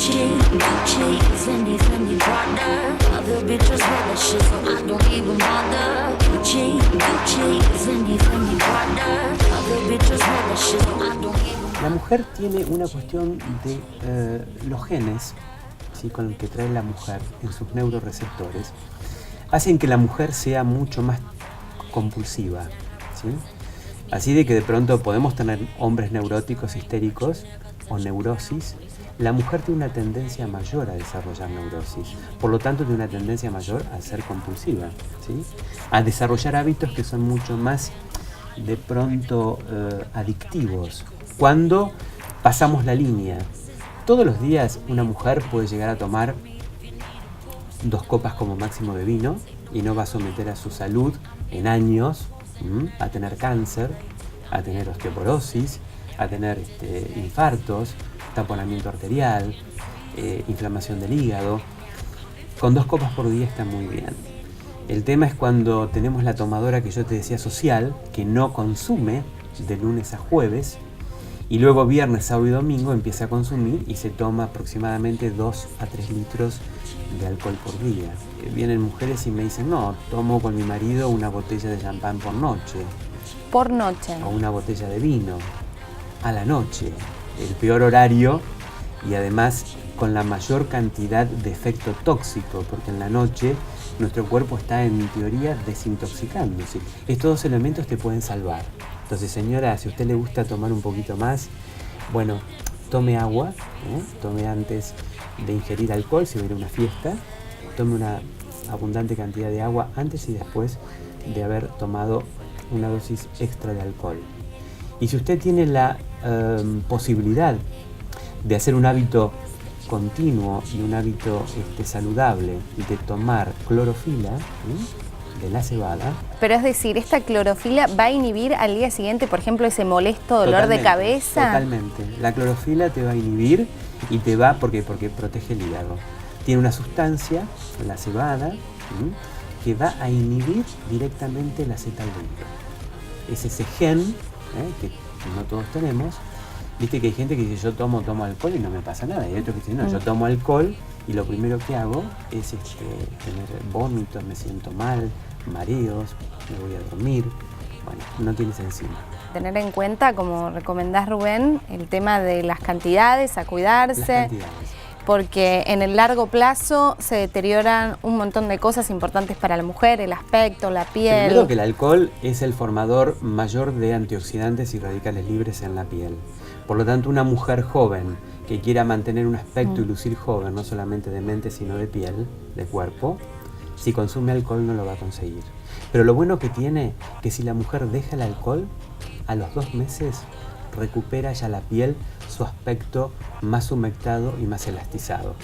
Gucci, Gucci, Fendi, Fendi, Prada. Other bitches wear that shit, so I don't even bother. Gucci, Gucci, Fendi, Fendi, Prada. Other bitches wear that shit, so I don't even bother. La mujer tiene una cuestión de los genes, ¿sí? Con el que trae la mujer en sus neuroreceptores, hacen que la mujer sea mucho más compulsiva, ¿sí? Así de que de pronto podemos tener hombres neuróticos, histéricos o neurosis. La mujer tiene una tendencia mayor a desarrollar neurosis, por lo tanto tiene una tendencia mayor a ser compulsiva, ¿sí? A desarrollar hábitos que son mucho más de pronto adictivos. Cuando pasamos la línea, todos los días una mujer puede llegar a tomar 2 copas como máximo de vino y no va a someter a su salud en años a tener cáncer, a tener osteoporosis, a tener infartos, taponamiento arterial, inflamación del hígado. Con 2 copas por día está muy bien. El tema es cuando tenemos la tomadora que yo te decía social, que no consume de lunes a jueves, y luego viernes, sábado y domingo empieza a consumir y se toma aproximadamente 2 a 3 litros de alcohol por día. Vienen mujeres y me dicen, no, tomo con mi marido una botella de champán por noche. Por noche. O una botella de vino a la noche. El peor horario y además con la mayor cantidad de efecto tóxico, porque en la noche nuestro cuerpo está en teoría desintoxicándose. Estos 2 elementos te pueden salvar. Entonces, señora, si a usted le gusta tomar un poquito más, bueno, tome agua, tome antes de ingerir alcohol, si va a ir a una fiesta, tome una abundante cantidad de agua antes y después de haber tomado una dosis extra de alcohol. Y si usted tiene la posibilidad de hacer un hábito continuo y un hábito saludable de tomar clorofila de la cebada. Pero es decir, ¿esta clorofila va a inhibir al día siguiente, por ejemplo, ese molesto dolor de cabeza? Totalmente. La clorofila te va a inhibir y te va, porque protege el hígado. Tiene una sustancia, la cebada, que va a inhibir directamente el acetaldehído. Es ese gen que no todos tenemos. Viste que hay gente que dice, yo tomo alcohol y no me pasa nada. Y hay otros que dicen, no, yo tomo alcohol y lo primero que hago es tener vómitos, me siento mal, mareos, me voy a dormir. Bueno, no tienes enzima. Tener en cuenta, como recomendás, Rubén, el tema de las cantidades, a cuidarse. Las cantidades. Porque en el largo plazo se deterioran un montón de cosas importantes para la mujer, el aspecto, la piel. Primero que el alcohol es el formador mayor de antioxidantes y radicales libres en la piel. Por lo tanto, una mujer joven que quiera mantener un aspecto y lucir joven, no solamente de mente, sino de piel, de cuerpo, si consume alcohol no lo va a conseguir. Pero lo bueno que tiene, que si la mujer deja el alcohol, a los 2 meses recupera ya la piel su aspecto más humectado y más elastizado.